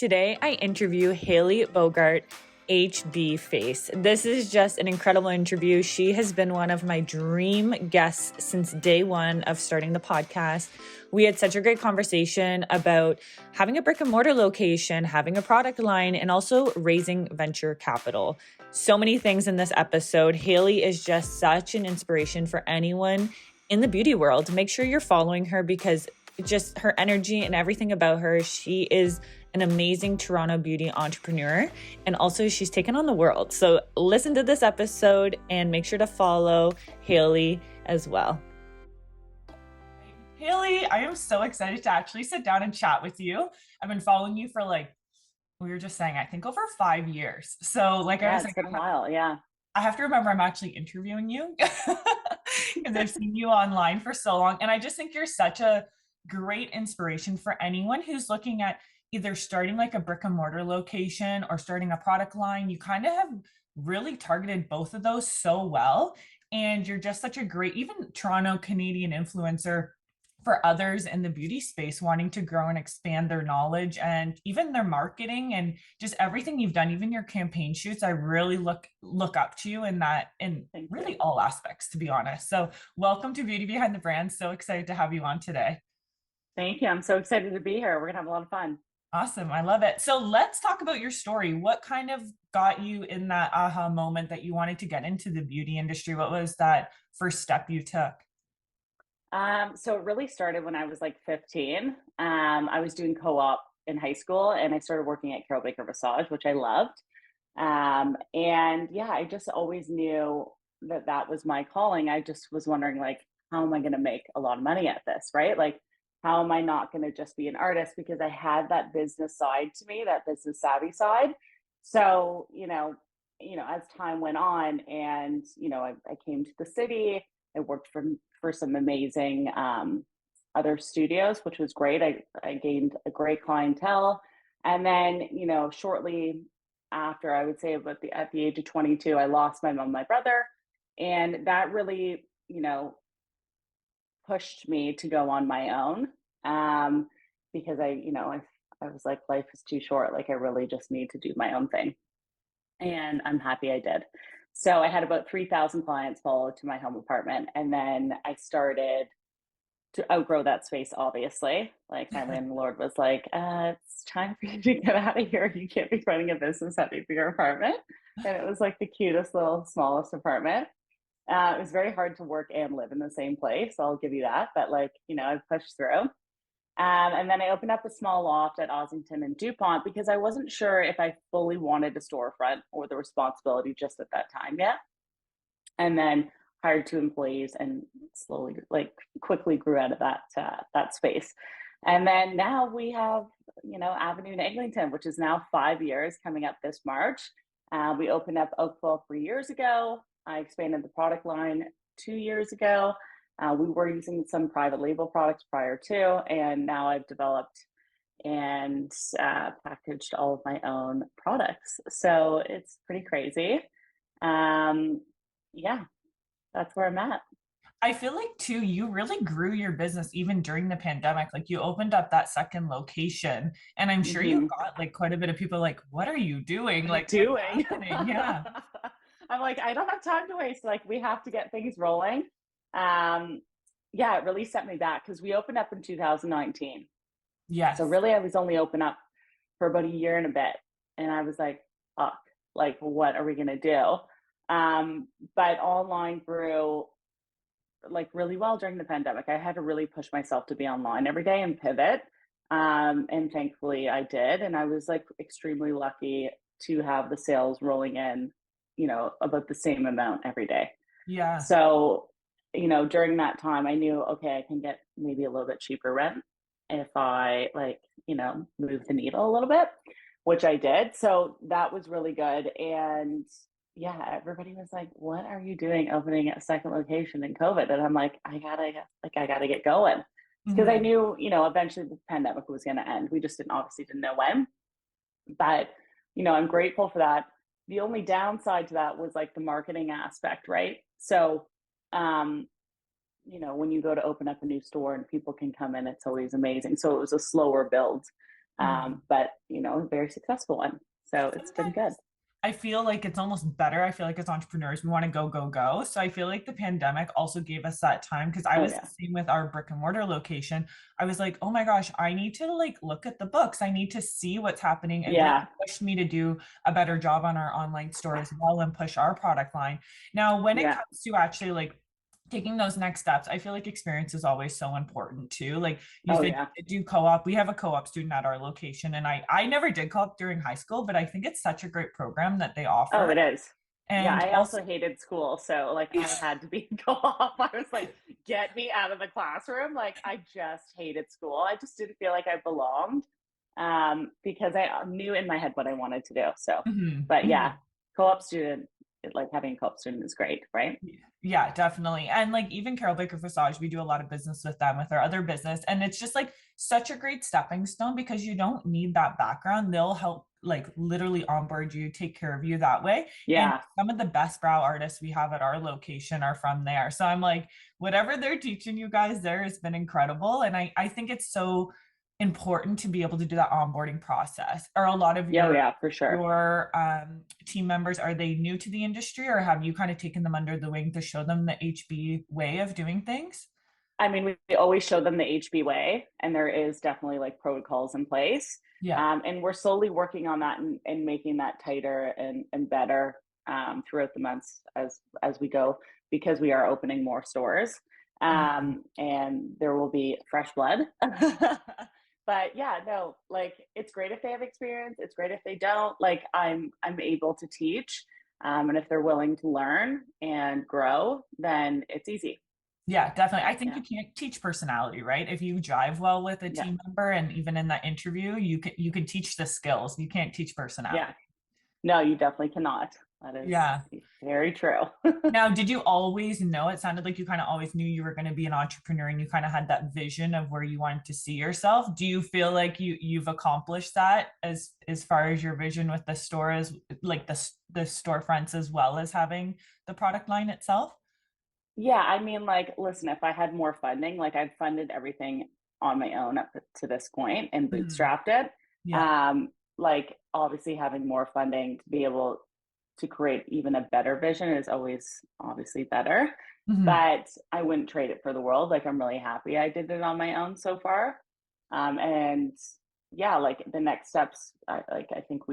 Today, I interview Haley Bogaert, HBFace. This is just an incredible interview. She has been one of my dream guests since day one of starting the podcast. We had such a great conversation about having a brick and mortar location, having a product line, and also raising venture capital. So many things in this episode. Haley is just such an inspiration for anyone in the beauty world. Make sure you're following her because just her energy and everything about her, she is an amazing Toronto beauty entrepreneur. And also she's taken on the world. So listen to this episode and make sure to follow Haley as well. Haley, I am so excited to actually sit down and chat with you. I've been following you for we were just saying, I think over 5 years. So I was it's like, been a while. Yeah. I have to remember I'm actually interviewing you because I've seen you online for so long. And I just think you're such a great inspiration for anyone who's looking at either starting like a brick and mortar location or starting a product line. You kind of have really targeted both of those so well. And you're just such a great, even Toronto Canadian influencer for others in the beauty space wanting to grow and expand their knowledge and even their marketing and just everything you've done, even your campaign shoots. I really look up to you in that, in really all aspects, to be honest. So welcome to Beauty Behind the Brand. So excited to have you on today. Thank you. I'm so excited to be here. We're gonna have a lot of fun. Awesome. I love it. So let's talk about your story. What kind of got you in that aha moment that you wanted to get into the beauty industry? What was that first step you took? So it really started when I was like 15. I was doing co-op in high school and I started working at Carol Baker Massage, which I loved. And yeah, I just always knew that that was my calling. I just was wondering how am I going to make a lot of money at this, right? How am I not going to just be an artist? Because I had that business side to me, that business savvy side. So, as time went on and, I came to the city, I worked for some amazing other studios, which was great. I gained a great clientele. And then, shortly after, I would say at the age of 22, I lost my mom, and my brother. And that really, pushed me to go on my own because I was like, life is too short. I really just need to do my own thing. And I'm happy I did. So I had about 3,000 clients follow to my home apartment. And then I started to outgrow that space, obviously. My landlord was like, it's time for you to get out of here. You can't be running a business at your apartment. And it was the cutest little, smallest apartment. It was very hard to work and live in the same place. I'll give you that. But I pushed through. And then I opened up a small loft at Ossington and DuPont because I wasn't sure if I fully wanted a storefront or the responsibility just at that time yet. And then hired 2 employees and slowly, quickly grew out of that space. And then now we have, Avenue in Eglinton, which is now 5 years coming up this March. We opened up Oakville 3 years ago. I expanded the product line 2 years ago. We were using some private label products prior to, and now I've developed and packaged all of my own products. So it's pretty crazy. Yeah, that's where I'm at. I feel too, you really grew your business even during the pandemic. You opened up that second location, and I'm sure you got quite a bit of people what are you doing? Doing? Yeah. I'm I don't have time to waste. We have to get things rolling. Yeah, it really set me back because we opened up in 2019. Yes. So really I was only open up for about a year and a bit. And I was like, fuck, what are we going to do? But online grew really well during the pandemic. I had to really push myself to be online every day and pivot. And thankfully I did. And I was extremely lucky to have the sales rolling in, about the same amount every day. Yeah. So, during that time I knew, okay, I can get maybe a little bit cheaper rent if I move the needle a little bit, which I did. So that was really good. And yeah, everybody was like, what are you doing opening a second location in COVID? And I'm like, I gotta get going. Because I knew, eventually the pandemic was going to end. We just obviously didn't know when. But, I'm grateful for that. The only downside to that was the marketing aspect, right? So, when you go to open up a new store and people can come in, it's always amazing. So it was a slower build. But a very successful one. So it's been good. Sometimes I feel like it's almost better. I feel like as entrepreneurs, we want to go, go, go. So I feel like the pandemic also gave us that time because I Oh was the yeah. same with our brick and mortar location. I was like, oh my gosh, I need to like look at the books. I need to see what's happening. It really Yeah. pushed me to do a better job on our online store as well and push our product line. Now, when it Yeah. comes to actually like taking those next steps, I feel like experience is always so important too. Like you Oh said, yeah. you do co-op. We have a co-op student at our location, and I never did co-op during high school, but I think it's such a great program that they Oh, offer. it is. Yeah, And I also, also hated school, so like I had to be co-op. I was like, get me out of the classroom. Like I just hated school. I just didn't feel like I belonged because I knew in my head what I wanted to do. So, mhm, but yeah, mhm. co-op student, like having a co-op student is great, right? Yeah, definitely. And like even Carol Baker Visage, we do a lot of business with them with our other business. And it's just like such a great stepping stone because you don't need that background. They'll help like literally onboard you, take care of you that way. And Yeah. some of the best brow artists we have at our location are from there. So I'm like, whatever they're teaching you guys there has been incredible. And I think it's so important to be able to do that onboarding process. Are a lot of Yeah, oh, yeah, for sure. your team members, are they new to the industry or have you kind of taken them under the wing to show them the HB way of doing things? I mean, we always show them the HB way, and there is definitely like protocols in place. Yeah. And we're slowly working on that and making that tighter and better throughout the months as we go, because we are opening more stores. Mhm. And there will be fresh blood. But yeah, no, like it's great if they have experience. It's great if they don't. Like I'm able to teach. And if they're willing to learn and grow, then it's easy. Yeah, definitely. I think Yeah. you can't teach personality, right? If you jive well with a Yeah. team member and even in that interview, you can teach the skills. You can't teach Yeah. personality. No, you definitely cannot. That is Yeah. very true. Now, did you always know? It sounded like you kind of always knew you were going to be an entrepreneur and you kind of had that vision of where you wanted to see yourself. Do you feel like you've accomplished that as far as your vision with the store is like the storefronts as well as having the product line itself? Yeah, I mean, like, listen, if I had more funding, like I've funded everything on my own up to this point and Mhm. bootstrapped it. Yeah. Like obviously having more funding to be able to create even a better vision is always obviously better. Mhm. But I wouldn't trade it for the world. Like I'm really happy I did it on my own so far. And yeah, like the next steps, I think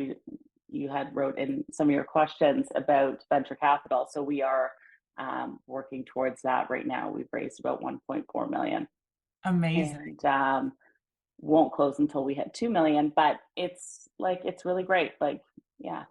you had wrote in some of your questions about venture capital. So we are working towards that right now. We've raised about 1.4 million Amazing. and won't close until we hit 2 million. But it's really great. Like, yeah,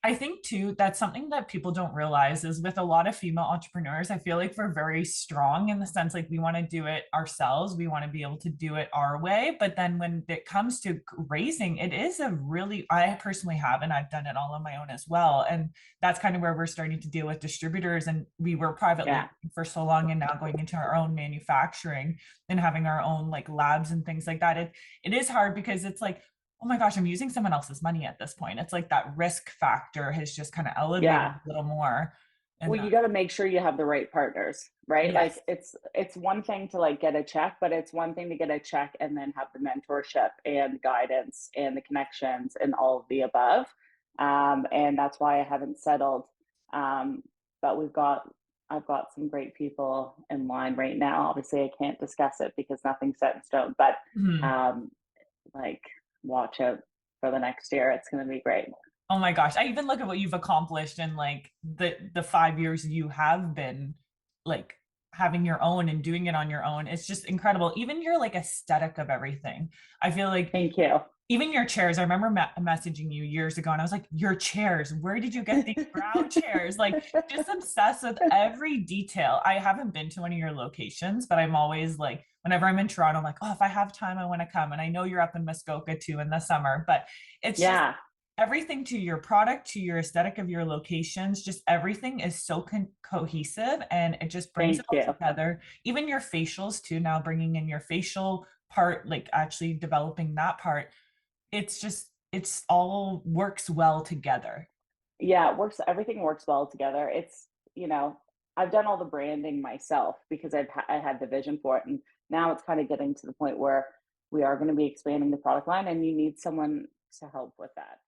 I think too, that's something that people don't realize is with a lot of female entrepreneurs, I feel like we're very strong in the sense like we want to do it ourselves. We want to be able to do it our way. But then when it comes to raising, it is a really, I personally have, and I've done it all on my own as well. And that's kind of where we're starting to deal with distributors. And we were privately yeah, for so long and now going into our own manufacturing and having our own like labs and things like that. It is hard because it's like, oh my gosh, I'm using someone else's money at this point. It's like that risk factor has just kind of elevated yeah. a little more. And Well, you got to make sure you have the right partners, right? yes. Like it's one thing to like get a check, but it's one thing to get a check and then have the mentorship and guidance and the connections and all of the above. And that's why I haven't settled. Um, but I've got some great people in line right now. Obviously, I can't discuss it because nothing's set in stone. But Mhm. um, like, watch out for the next year. It's going to be great. Oh my gosh. I even look at what you've accomplished in like the 5 years you have been like having your own and doing it on your own. It's just incredible. Even your like aesthetic of everything. I feel like Thank you. even your chairs, I remember messaging you years ago and I was like, your chairs, where did you get these brow chairs? Like, just obsessed with every detail. I haven't been to one of your locations, but I'm always like, whenever I'm in Toronto, I'm like, oh, if I have time, I want to come. And I know you're up in Muskoka too in the summer, but it's just Yeah. everything to your product, to your aesthetic of your locations, just everything is so cohesive and it just brings it Thank all you. together. Even your facials too, now bringing in your facial part, like actually developing that part, it's just it's all works well together. Yeah, it works. Everything works well together. I've done all the branding myself because I had the vision for it, and now it's kind of getting to the point where we are going to be expanding the product line, and you need someone to help with that.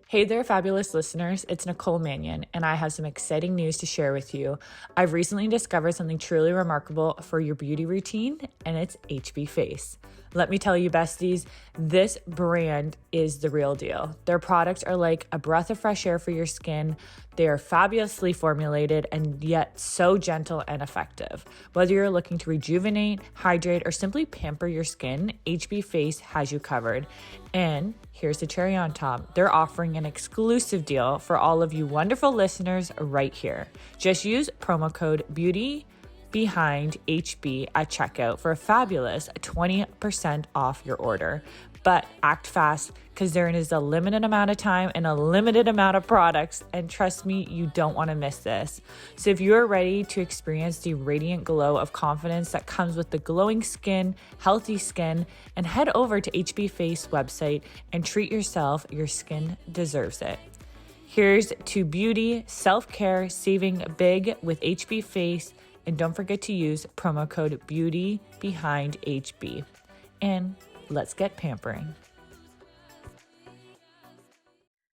Hey there, fabulous listeners. It's Nicole Mannion, and I have some exciting news to share with you. I've recently discovered something truly remarkable for your beauty routine, and it's HBFace. Let me tell you, besties, this brand is the real deal. Their products are like a breath of fresh air for your skin. They are fabulously formulated and yet so gentle and effective. Whether you're looking to rejuvenate, hydrate, or simply pamper your skin, HBFace has you covered. And here's the cherry on top. They're offering an exclusive deal for all of you wonderful listeners right here. Just use promo code BEAUTYBEHINDHB at checkout for a fabulous 20% off your order. But act fast, because there is a limited amount of time and a limited amount of products. And trust me, you don't want to miss this. So if you're ready to experience the radiant glow of confidence that comes with the glowing skin, healthy skin, and head over to HBFace website and treat yourself. Your skin deserves it. Here's to beauty, self-care, saving big with HBFace. And don't forget to use promo code BEAUTYBEHINDHB. And let's get pampering.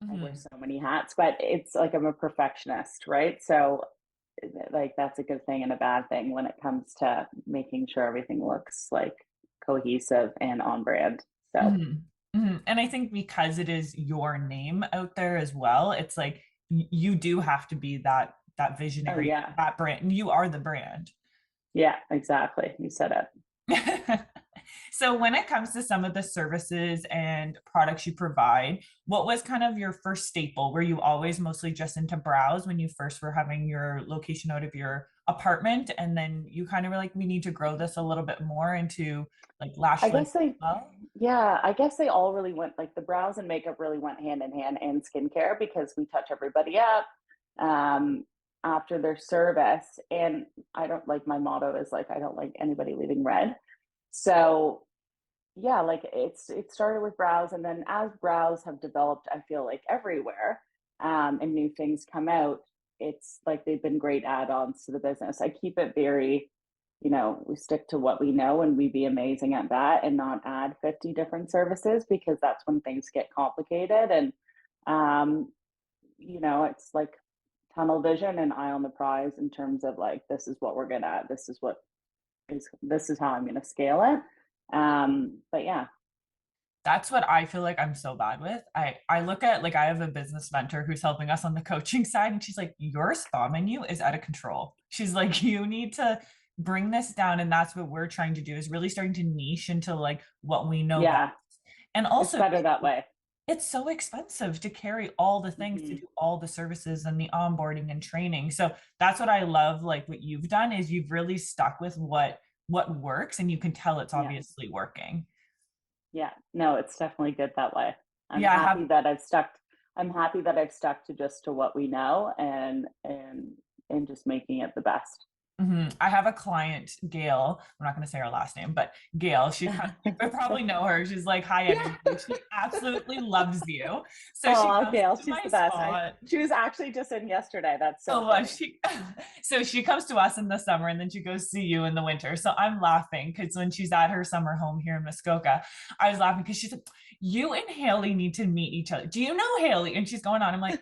I wear so many hats, but it's like I'm a perfectionist, right? So like that's a good thing and a bad thing when it comes to making sure everything looks like cohesive and on brand. So And I think because it is your name out there as well, it's like you do have to be that visionary, that brand. You are the brand. Yeah, exactly. You said it. So when it comes to some of the services and products you provide, what was kind of your first staple? Were you always mostly just into brows when you first were having your location out of your apartment? And then you kind of were like, we need to grow this a little bit more into like lash I guess lift. I guess they all really went, like the brows and makeup really went hand in hand, and skincare, because we touch everybody up after their service. And I don't like, my motto is like, I don't like anybody leaving red. So yeah, like it started with brows, and then as brows have developed, I feel like everywhere, and new things come out, it's like they've been great add-ons to the business. I keep it very, we stick to what we know and we be amazing at that, and not add 50 different services, because that's when things get complicated. And it's like tunnel vision and eye on the prize in terms of like, this is what we're good at, this is how I'm going to scale it. But yeah, that's what I feel like I'm so bad with. I look at, like, I have a business mentor who's helping us on the coaching side, and she's like, your spa menu is out of control. She's like, you need to bring this down. And that's what we're trying to do, is really starting to niche into like what we know. Yeah. And also it's better that way. It's so expensive to carry all the things, to do all the services and the onboarding and training. So that's what I love. Like what you've done is you've really stuck with what works, and you can tell it's obviously working. Yeah, no, it's definitely good that way. I'm happy that I've stuck to just to what we know, and just making it the best. I have a client, Gail. I'm not going to say her last name, but Gail, you probably know her. She's like high energy. She absolutely loves you. So Gail, she's the best. She was actually just in yesterday. That's so funny. So she comes to us in the summer, and then she goes see you in the winter. So I'm laughing because when she's at her summer home here in Muskoka, I was laughing because she's like, you and Haley need to meet each other. Do you know Haley? And she's going on. I'm like,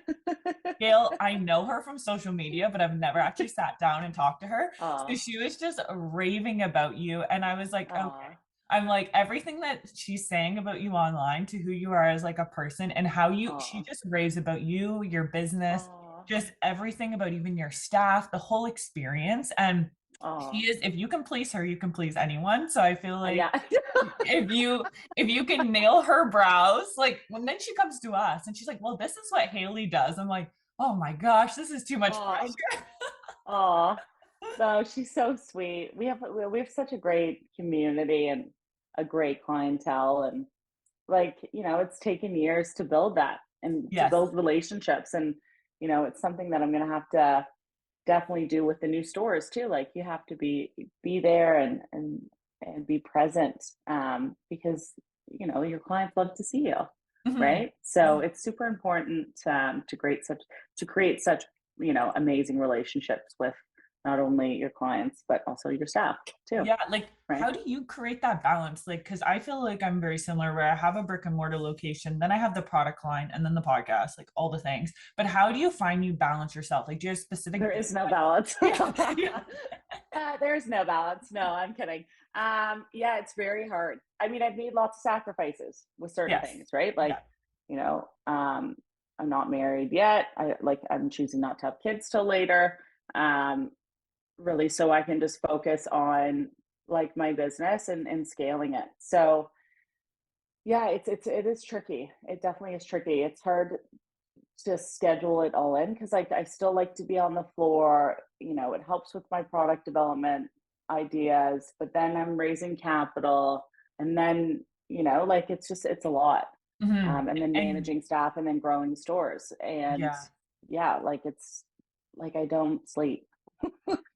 Gail, I know her from social media, but I've never actually sat down and talked to her. So she was just raving about you. And I was like, okay. I'm like, everything that she's saying about you online to who you are as like a person, and how she just raves about you, your business, just everything about even your staff, the whole experience. And she is, if you can please her, you can please anyone. So I feel like if you can nail her brows, like then she comes to us and she's like, well, this is what Haley does. I'm like, oh my gosh, this is too much pressure. No, she's so sweet. We have such a great community and a great clientele, and like, it's taken years to build that and to build relationships. And, it's something that I'm going to have to definitely do with the new stores too. Like you have to be there and be present, because, your clients love to see you. Right. So it's super important to create such, amazing relationships with not only your clients, but also your staff too. Yeah, like Right. how do you create that balance? Like, because I feel like I'm very similar where I have a brick and mortar location, then I have the product line and then the podcast, like all the things. But how do you find you balance yourself? Like, do you have specific There days? is no balance. Yeah, yeah, There's no balance. No, I'm kidding. Yeah, it's very hard. I mean, I've made lots of sacrifices with certain yes, things, right? Like, yeah, you know, I'm not married yet. I'm choosing not to have kids till later. Um, really, so I can just focus on like my business and scaling it. So yeah, it is tricky. It definitely is tricky. It's hard to schedule it all in because I still like to be on the floor. You know, it helps with my product development ideas, but then I'm raising capital, and then like it's a lot, and then and managing staff, and then growing stores, and yeah. yeah, like it's like I don't sleep.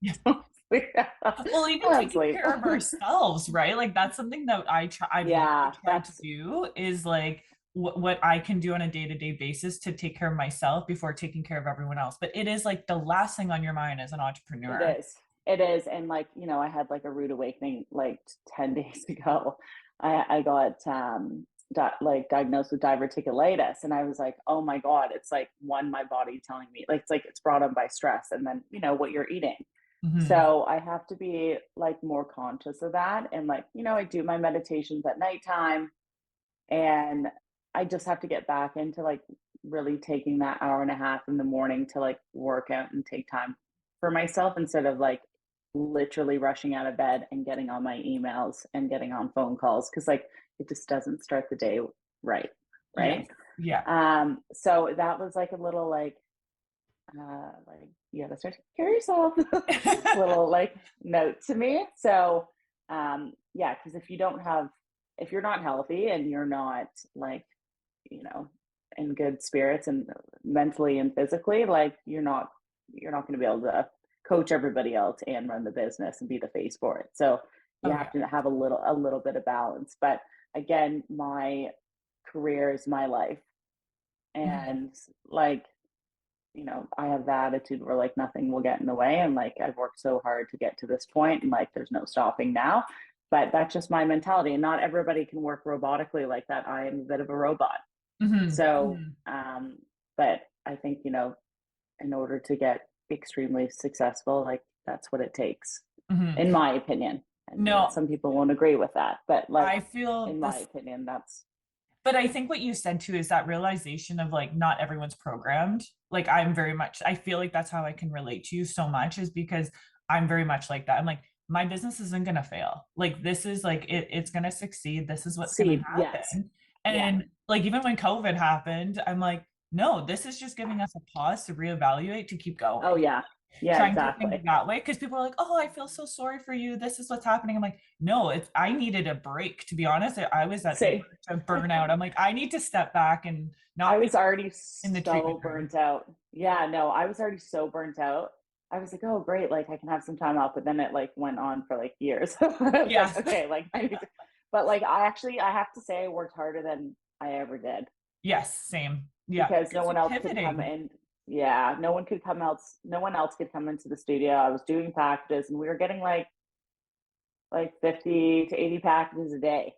Yeah. Don't sleep. Well, I even don't taking sleep. care of ourselves, right? Like that's something that I've really Yeah, tried to do is like what I can do on a day-to-day basis to take care of myself before taking care of everyone else. But it is like the last thing on your mind as an it entrepreneur. is. It is. And like, I had like a rude awakening like 10 days ago. I got like diagnosed with diverticulitis, and I was like, oh my God, it's like my body telling me like it's brought on by stress, and then what you're eating. Hmm. So I have to be like more conscious of that. And like, I do my meditations at nighttime, and I just have to get back into like really taking that hour and a half in the morning to like work out and take time for myself instead of like literally rushing out of bed and getting on my emails and getting on phone calls, because like it just doesn't start the day right. Yes. Right. Yeah. So that was like a little like you gotta start taking care of yourself little like note to me. So yeah, because if you're not healthy and you're not like you know in good spirits and mentally and physically, like you're not going to be able to coach everybody else and run the business and be the face for it. So you Oh have yeah. to have a little bit of balance. But again, my career is my life, Mhm. and like I have the attitude where like nothing will get in the way, and like I've worked so hard to get to this point, and like there's no stopping now. But that's just my mentality, and not everybody can work robotically like that. I am a bit of a robot. Mhm. So, Mhm. but I think, in order to get extremely successful, like that's what it takes, Mhm. in my opinion. And No, some people won't agree with that, but like I feel in my this. opinion, that's But I think what you said too is that realization of like not everyone's programmed. Like I'm very much, I feel like that's how I can relate to you so much is because I'm very much like that. I'm like, my business isn't gonna fail. Like this is like it's gonna succeed. This is what's gonna seed. Yes. happen. Yeah. And like even when COVID happened, I'm like, no, this is just giving us a pause to reevaluate to keep Oh going, yeah. Yeah, trying to think exactly. that way because people are like, "Oh, I feel so sorry for you. This is what's happening." I'm like, "No, it's I needed a break, to be honest. I was at the See, verge of burnout. I'm like, I need to step back and I not be was already in the treatment so room." burnt out. Yeah, no, I was already so burnt out. I was like, oh great, like I can have some time off, but then it like went on for like years. I was like, Yeah. okay, like I need to, but like I have to say I worked harder than I ever did, Yes, same. Yeah. because no Because one you're else could come pivoting. in. Yeah, no one else could come into the studio. I was doing packages, and we were getting like 50 to 80 packages a day.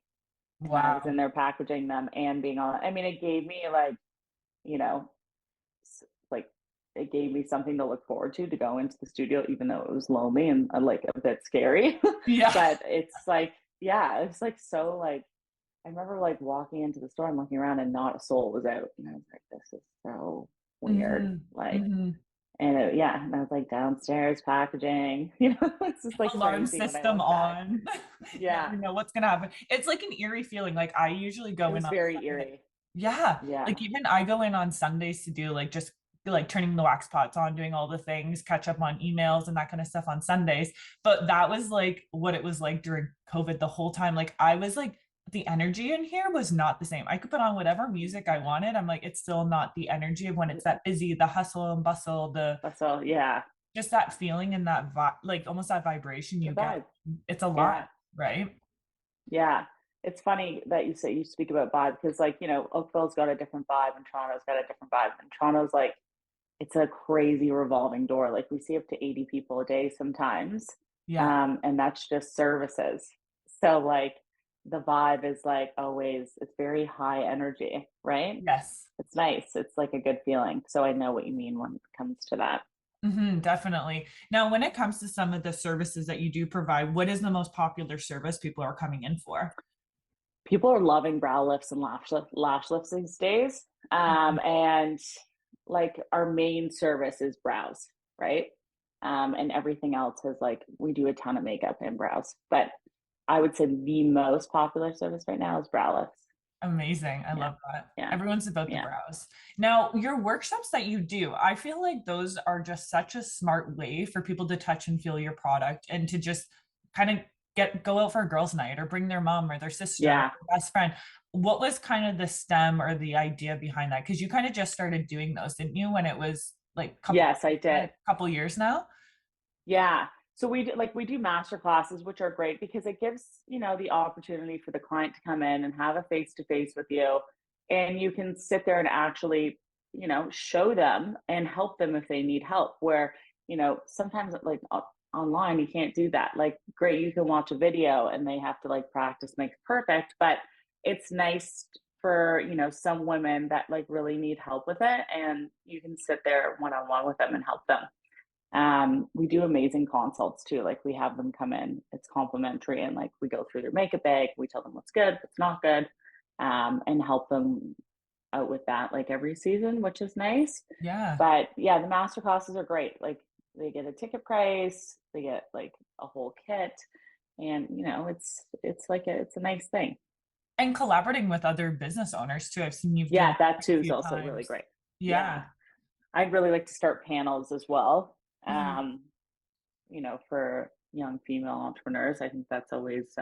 And I was in Wow. there packaging them and being on. I mean, it gave me like, you know, like it gave me something to look forward to go into the studio, even though it was lonely and like a bit scary. Yeah. But it's like, yeah, it's like so like I remember like walking into the store and looking around, and not a soul was out, and I was like, this is so weird. Hmm. Like, Hmm. and yeah, and I was like downstairs packaging. It's just like Alarm crazy when I system look back. on. Yeah, Never know what's gonna happen. It's like an eerie feeling. Like I usually it go in was on very Sunday. eerie. Yeah. Yeah, Like even I go in on Sundays to do like just like turning the wax pots on, doing all the things, catch up on emails and that kind of stuff on Sundays. But that was like what it was like during COVID the whole time. Like I was like, the energy in here was not the same. I could put on whatever music I wanted. I'm like, it's still not the energy of when it's that busy, the hustle and bustle, the that's all. Yeah, just that feeling and that like almost that vibration the you get. vibe. It's a Yeah, lot, right? yeah. It's funny that you speak about vibe, because like Oakville's got a different vibe and Toronto's got a different vibe, and Toronto's like it's a crazy revolving door. Like we see up to 80 people a day sometimes. Yeah. And that's just services. So like the vibe is like always, it's very high energy, right? Yes. It's nice. It's like a good feeling. So I know what you mean when it comes to that. Definitely. Now, when it comes to some of the services that you do provide, what is the most popular service people are coming in for? People are loving brow lifts and lash lifts these days. And like our main service is brows, right? And everything else is like we do a ton of makeup and brows, but I would say the most popular service right now is brow lifts. Amazing. I Yeah, love that. yeah, Everyone's about the yeah, brows. Now, your workshops that you do, I feel like those are just such a smart way for people to touch and feel your product and to just kind of go out for a girls' night or bring their mom or their sister or yeah. their best friend. What was kind of the stem or the idea behind that? Because you kind of just started doing those, didn't you, when it was like Yes, I a did. couple years now? Yeah. So we do master classes, which are great because it gives, the opportunity for the client to come in and have a face to face with you. And you can sit there and actually, show them and help them if they need help. Where, sometimes like online, you can't do that. Like, great, you can watch a video and they have to like practice makes perfect. But it's nice for, some women that like really need help with it. And you can sit there one on one with them and help them. We do amazing consults too. Like we have them come in, it's complimentary, and like we go through their makeup bag, we tell them what's good, what's not good, and help them out with that like every season, which is nice. Yeah. But yeah, the master classes are great. Like they get a ticket price, they get like a whole kit, and it's like it's a nice thing. And collaborating with other business owners too. I've seen you've done Yeah, that that a too is few also really times. great. Yeah, Yeah. I'd really like to start panels as well. Mhm. For young female entrepreneurs. I think that's always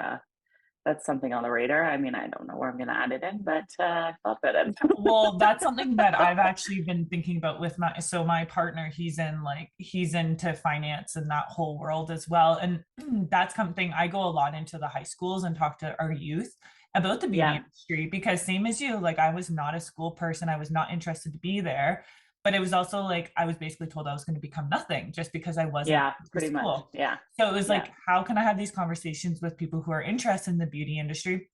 that's something on the radar. I mean, I don't know where I'm going to add it in, but I thought that in. Well, that's something that I've actually been thinking about with my partner, he's into finance and that whole world as well. And that's something I go a lot into the high schools and talk to our youth about the beauty Yeah, industry because same as you, like I was not a school person, I was not interested to be there, but it was also like I was basically told I was going to become nothing just because I wasn't yeah, to pretty much. school. Yeah, So it was yeah, like, how can I have these conversations with people who are interested in the beauty industry?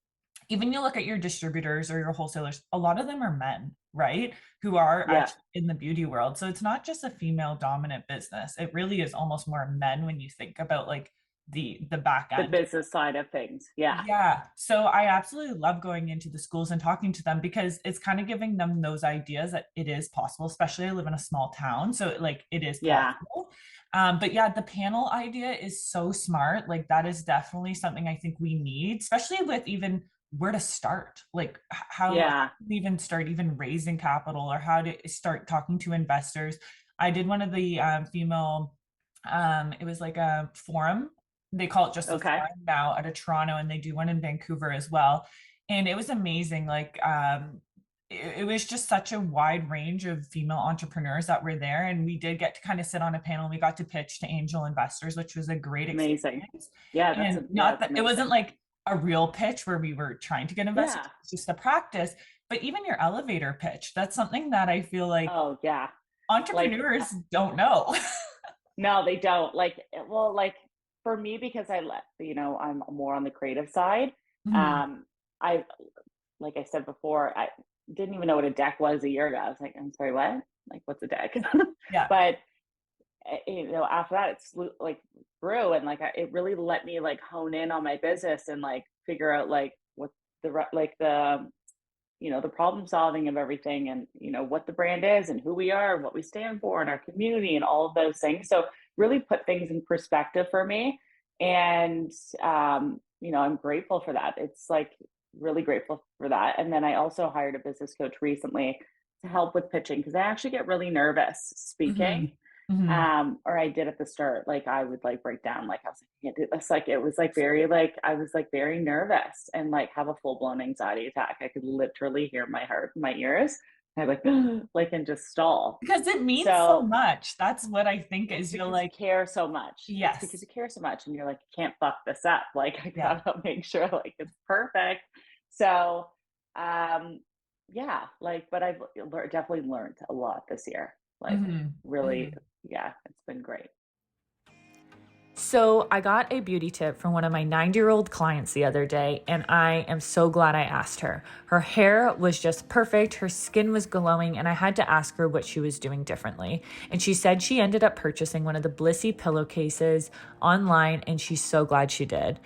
Even you look at your distributors or your wholesalers, a lot of them are men, right? Who are yeah. actually in the beauty world. So it's not just a female dominant business. It really is almost more men when you think about like the back The end. business side of things. Yeah, Yeah. So I absolutely love going into the schools and talking to them because it's kind of giving them those ideas that it is possible, especially I live in a small town. So like it is yeah, possible. But yeah, the panel idea is so smart. Like that is definitely something I think we need, especially with even where to start, like how yeah. to even start even raising capital or how to start talking to investors. I did one of the female, it was like a forum, they call it just a Okay. forum now out of Toronto, and they do one in Vancouver as well. And it was amazing. Like it was just such a wide range of female entrepreneurs that were there. And we did get to kind of sit on a panel. We got to pitch to angel investors, which was a great Amazing. experience. Yeah, And not that's that it wasn't amazing. like a real pitch where we were trying to get investors, Yeah. it's just a practice. But even your elevator pitch, that's something that I feel like Oh, yeah. Like entrepreneurs don't know. no, they don't. Like well, like for me because I'm more on the creative side. Mhm. Um I like I said before, I didn't even know what a deck was a year ago. I was like, I'm sorry, what? Like, what's a deck? Yeah. But after that, it's like grew and like it really let me like hone in on my business and like figure out like what like the problem solving of everything and what the brand is and who we are and what we stand for and our community and all of those things. So really put things in perspective for me. And I'm grateful for that. It's like really grateful for that. And then I also hired a business coach recently to help with pitching because I actually get really nervous speaking. Mhm. Mhm. Or I did at the start, like I would like break down, like I was like, I can't do this. Like it was like very like I was like very nervous and like have a full blown anxiety attack. I could literally hear my heart in my ears. I like like and just stall. Because it means so So much. That's what I think it's is you're because you like, care so much. It's because yes. you care so much, and you're like, you can't fuck this up. Like I Yeah. gotta make sure like it's perfect. So, yeah, like, but I've definitely learned a lot this year. Like Mm-hmm. really, Mm-hmm. yeah, it's been great. So I got a beauty tip from one of my 90-year-old clients the other day, and I am so glad I asked her. Her hair was just perfect, her skin was glowing, and I had to ask her what she was doing differently. And she said she ended up purchasing one of the Blissy pillowcases online, and she's so glad she did.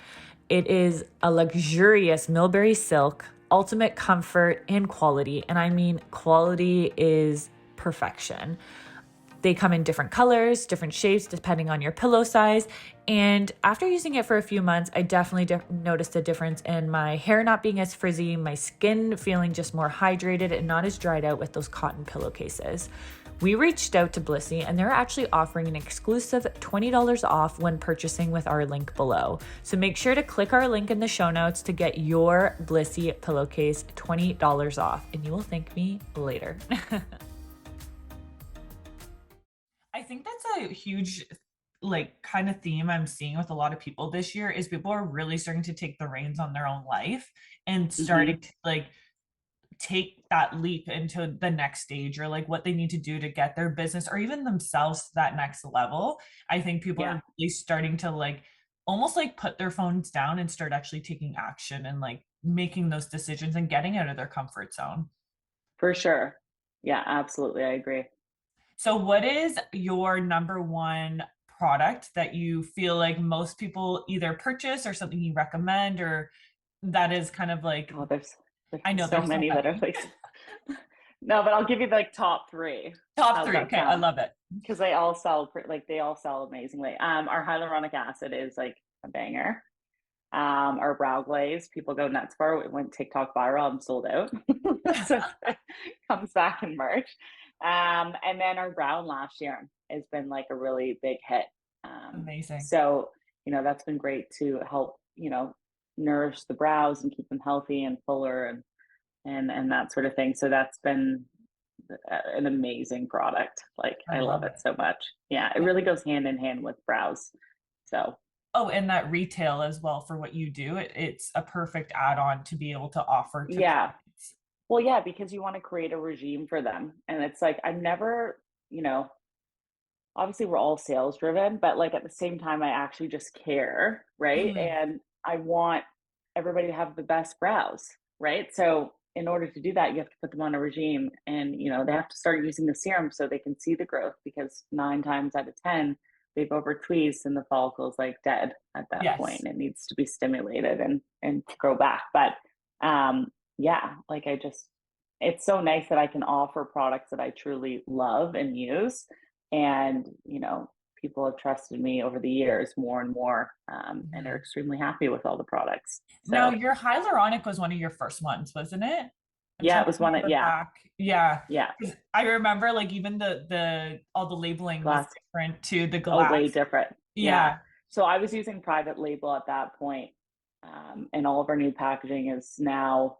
It is a luxurious mulberry silk, ultimate comfort and quality. And I mean, quality is perfection. They come in different colors, different shapes, depending on your pillow size. And after using it for a few months, I definitely noticed a difference in my hair not being as frizzy, my skin feeling just more hydrated and not as dried out with those cotton pillowcases. We reached out to Blissy, and they're actually offering an exclusive $20 off when purchasing with our link below. So make sure to click our link in the show notes to get your Blissy pillowcase $20 off, and you will thank me later. I think that's a huge like kind of theme I'm seeing with a lot of people this year is people are really starting to take the reins on their own life and Hmm. starting to like take that leap into the next stage or like what they need to do to get their business or even themselves to that next level. I think people Yeah, are really starting to like almost like put their phones down and start actually taking action and like making those decisions and getting out of their comfort zone. for sure. Yeah, absolutely. I agree. So, what is your number one product that you feel like most people either purchase or something you recommend, or that is kind of like, Oh, there's I know so there's so many that are many. like, no, but I'll give you like top three. Top How's three. that Okay, I sound? love it. Because they all sell like they all sell amazingly. Our hyaluronic acid is like a banger. Our brow glaze, people go nuts for. It went TikTok viral. I'm sold out. So it comes back in March. And then our brow and lash serum has been like a really big hit. Amazing. So, that's been great to help, nourish the brows and keep them healthy and fuller and that sort of thing. So that's been an amazing product. Like I I love love it it. so much. Yeah, it really goes hand in hand with brows. So Oh, and that retail as well for what you do. It's a perfect add-on to be able to offer to yeah. clients. Well, yeah, because you want to create a regime for them. And it's like I'm never, obviously we're all sales driven, but like at the same time I actually just care, right? Mhm. And I want everybody to have the best brows, right? So in order to do that, you have to put them on a regime and they have to start using the serum so they can see the growth because 9 times out of 10 they've over tweezed and the follicle's like dead at that point. Yes. It needs to be stimulated and grow back. But um yeah, like it's so nice that I can offer products that I truly love and use. And, people have trusted me over the years more and more and are Mhm. extremely happy with all the products. Now, So, your hyaluronic was one of your first ones, wasn't it? I'm yeah, trying it to was one of, remember yeah, back. Yeah. yeah, 'Cause I remember like even the all the labeling was glass. different to the Oh, way glass. different. Yeah. Yeah. So I was using private label at that point, and all of our new packaging is now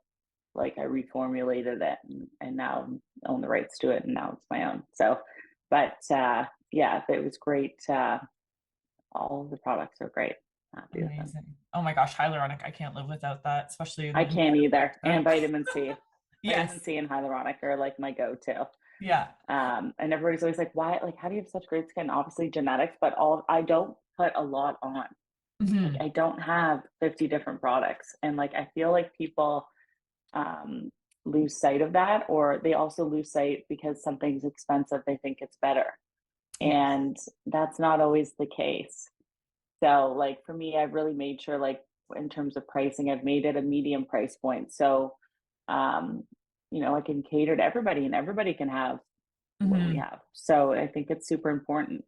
like I reformulated it and now own the rights to it, and now it's my own. So, but yeah, it was great. All of the products are great. Happy with them. Amazing. Oh my gosh, hyaluronic. I can't live without that, especially in I the can't either. And winter. vitamin C. Vitamin Yes. C and hyaluronic are like my go-to. Yeah. And everybody's always like, why, like, how do you have such great skin? Obviously genetics, but I don't put a lot on. Like, Hmm. I don't have 50 different products. And like, I feel like people um, lose sight of that, or they also lose sight because something's expensive, they think it's better. Yes. And that's not always the case. So, like, for me, I've really made sure, like, in terms of pricing, I've made it a medium price point. So, um, I can cater to everybody and everybody can have what we Hmm. have. So, I think it's super important.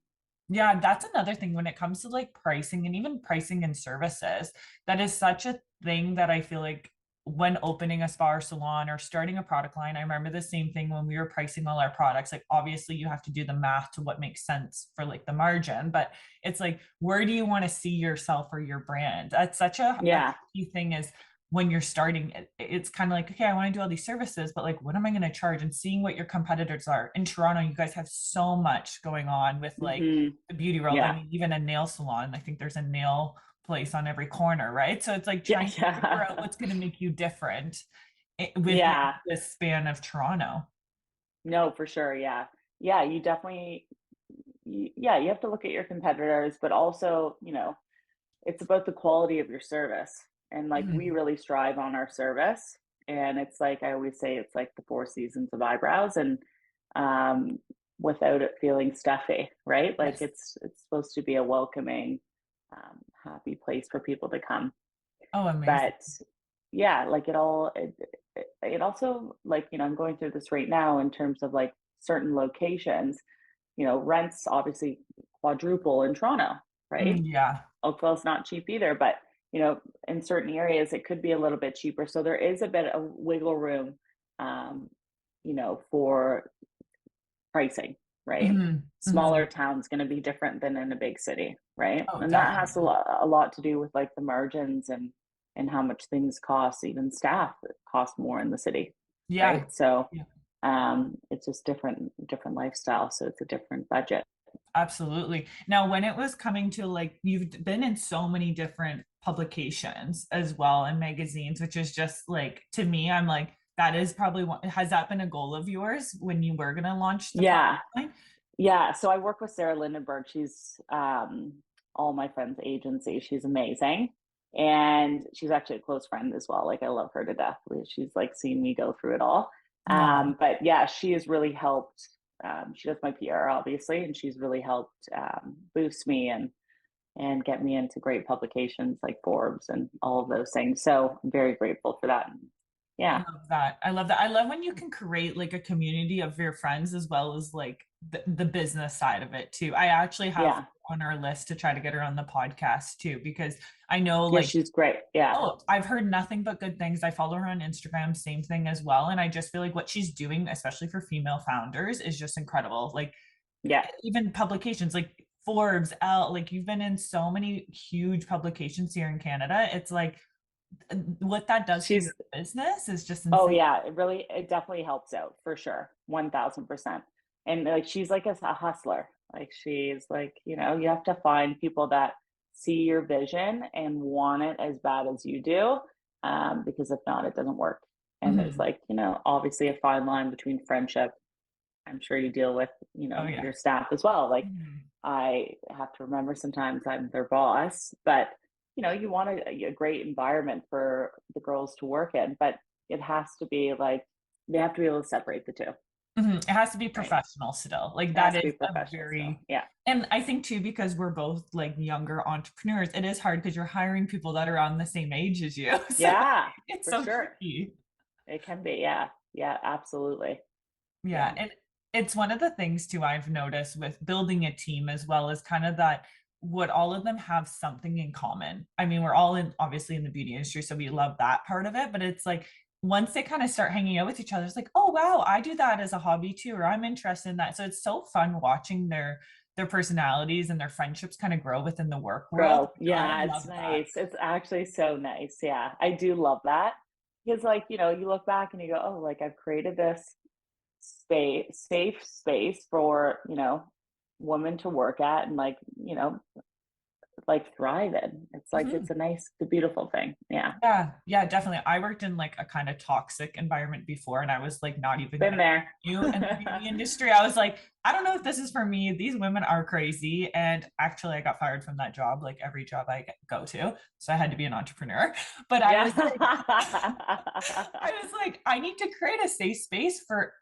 Yeah, that's another thing when it comes to like pricing and even pricing and services. That is such a thing that I feel like when opening a spa or salon or starting a product line, I remember the same thing when we were pricing all our products. Like, obviously, you have to do the math to what makes sense for like the margin, but it's like, where do you want to see yourself or your brand? That's such a Yeah. key thing is when you're starting it's kind of like, okay, I want to do all these services, but like what am I going to charge, and seeing what your competitors are. In Toronto, you guys have so much going on with like Hmm. the beauty world. I Yeah. mean, even a nail salon, I think there's a nail place on every corner, right? So it's like Yeah. trying to figure out Yeah. what's going to make you different within Yeah. the span of Toronto. No, for sure. Yeah. yeah, you definitely, yeah, you have to look at your competitors, but also, it's about the quality of your service. And like we Mhm. really strive on our service. And it's like I always say, it's like the four seasons of eyebrows, and um, without it feeling stuffy, right? Like Yes. it's supposed to be a welcoming, happy place for people to come. Oh, amazing. But yeah, like it also, like, I'm going through this right now in terms of like certain locations, rents obviously quadruple in Toronto, right? Yeah. Oakville's not cheap either, but in certain areas it could be a little bit cheaper. So there is a bit of wiggle room, um, for pricing, right? Mhm. Mhm. Smaller town's going to be different than in a big city, right? Oh, And that has definitely. a lot to do with like the margins and how much things cost. Even staff that cost more in the city, Yeah. right? So Yeah. it's just different lifestyle. So it's a different budget. Absolutely. Now, when it was coming to like, you've been in so many different publications as well and magazines, which is just like, to me, I'm like, that is probably one. Has that been a goal of yours when you were going to launch the product Yeah, line? yeah. So I work with Sarah Lindenberg. She's all my friends' agency. She's amazing. And she's actually a close friend as well. Like I love her to death. She's like seen me go through it all. No. But yeah, she has really helped. She does my PR obviously, and she's really helped boost me and get me into great publications like Forbes and all of those things. So I'm very grateful for that. I Yeah, love that. I love that. I love when you can create like a community of your friends as well as like the business side of it too. I actually have yeah, on our list to try to get her on the podcast too, because I know yeah. like, She's great. Yeah, oh, I've heard nothing but good things. I follow her on Instagram, same thing as well. And I just feel like what she's doing, especially for female founders, is just incredible. Like yeah. even publications like Forbes, L, like you've been in so many huge publications here in Canada. It's like what that does for your She's business is just Oh insane. yeah, it definitely helps out for sure. 1000%. And like she's like a hustler. Like she's like, you have to find people that see your vision and want it as bad as you do. Because if not, it doesn't work. And there's Mhm. like, obviously a fine line between friendship. I'm sure you deal with, Oh yeah. your staff as well. Like Mhm. I have to remember sometimes I'm their boss, but you want a great environment for the girls to work in, but it has to be like they have to be able to separate the two, Mhm. It has to be right? professional still. Like It has that to is be a professional still. very, Yeah. and I think too, because we're both like younger entrepreneurs, it is hard because you're hiring people that are on the same age as you. So Yeah, it's for so sure. tricky. It can be. Yeah. Yeah, absolutely. Yeah. Yeah. And it's one of the things too I've noticed with building a team as well as kind of that what all of them have something in common. I mean, we're all in obviously in the beauty industry, so we love that part of it. But it's like once they kind of start hanging out with each other, it's like, oh wow, I do that as a hobby too, or I'm interested in that. So it's so fun watching their personalities and their friendships kind of grow within the work world. Grow. I Yeah, it's love that. nice. It's actually so nice. Yeah. I do love that. Because like, you look back and you go, oh, like I've created this safe space for women to work at and like thrive in. It's like Mhm. it's a beautiful thing. Yeah, Yeah, yeah, definitely. I worked in like a kind of toxic environment before, and I was like not even been gonna there. continue in the beauty industry. I was like, I don't know if this is for me. These women are crazy. And actually, I got fired from that job, like every job I go to. So I had to be an entrepreneur. But I was like, Yeah. I was like, I need to create a safe space for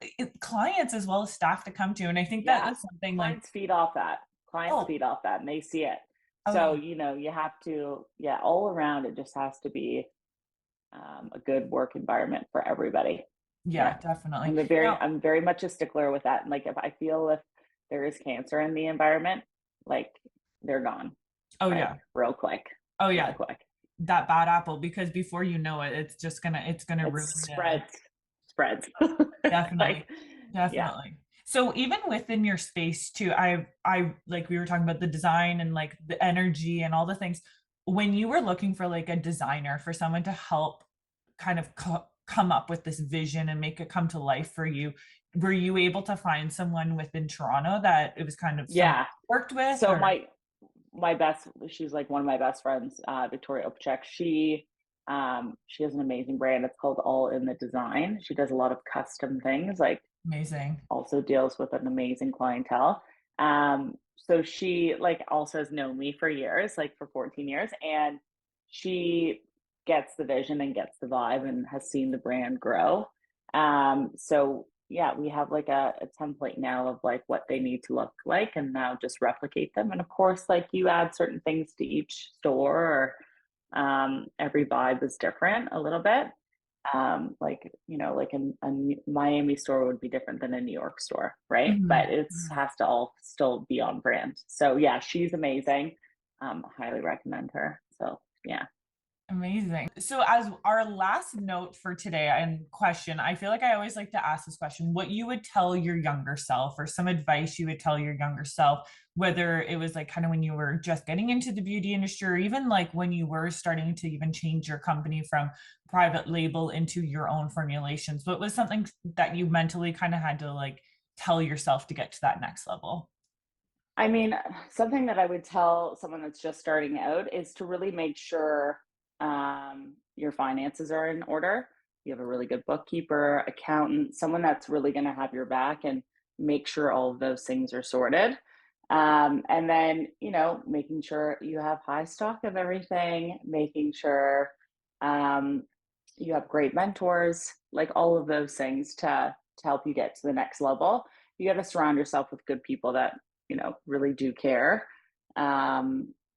clients as well as staff to come to. And I think that Yeah. is something like, Clients feed off that. Clients oh, feed off that and they see it. oh So, yeah, you have to, yeah, all around it just has to be a good work environment for everybody. yeah, Yeah. definitely. Now, I'm very much a stickler with that. And like, if I feel if there is cancer in the environment, like they're gone, oh like yeah, oh real yeah, quick. that bad apple, because before you know it, it's gonna It ruin the spreads. definitely, Like, yeah, definitely. So even within your space too, I like we were talking about the design and like the energy and all the things. When you were looking for like a designer for someone to help kind of come up with this vision and make it come to life for you, were you able to find someone within Toronto that it was kind of someone yeah. you worked with So or? my best, she's like one of my best friends, Victoria Opchek. She has an amazing brand. It's called All in the Design. She does a lot of custom things, like Amazing. also deals with an amazing clientele. So she like also has known me for years, like for 14 years, and she gets the vision and gets the vibe and has seen the brand grow. So yeah, we have like a template now of like what they need to look like and now just replicate them. And of course, like you add certain things to each store or every vibe is different a little bit. Like like a Miami store would be different than a New York store, right? Mhm. But it's has to all still be on brand. So yeah, she's amazing. Highly recommend her. So yeah. Amazing. So, as our last note for today and question, I feel like I always like to ask this question: what you would tell your younger self, or some advice you would tell your younger self, whether it was like kind of when you were just getting into the beauty industry, or even like when you were starting to even change your company from private label into your own formulations? What was something that you mentally kind of had to like tell yourself to get to that next level? I mean, something that I would tell someone that's just starting out is to really make sure your finances are in order. You have a really good bookkeeper, accountant, someone that's really going to have your back and make sure all of those things are sorted. And then, making sure you have high stock of everything, making sure um, you have great mentors, like all of those things to help you get to the next level. You got to surround yourself with good people that really do care.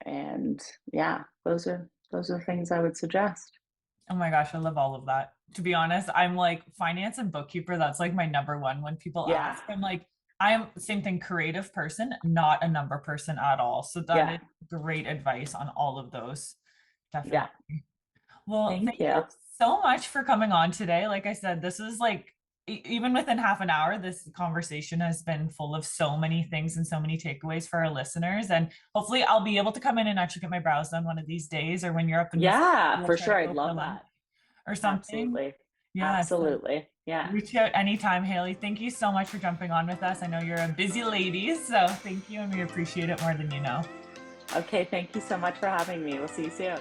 And yeah, those are things I would suggest. Oh my gosh, I love all of that. To be honest, I'm like finance and bookkeeper. That's like my number one. When people Yeah, ask, I'm like, I'm same thing, creative person, not a number person at all. So that yeah, is great advice on all of those. yeah. Definitely. Well, Thank thank you you. so much for coming on today. Like I said, this is like, even within half an hour, this conversation has been full of so many things and so many takeaways for our listeners. And hopefully, I'll be able to come in and actually get my brows done one of these days, or when you're up in the city, Yeah, we'll for try to sure. I'd go for love lunch that. or something. Absolutely. Yeah. So Absolutely. Yeah. reach out anytime, Haley. Thank you so much for jumping on with us. I know you're a busy lady, so thank you, and we appreciate it more than you know. Okay. Thank you so much for having me. We'll see you soon.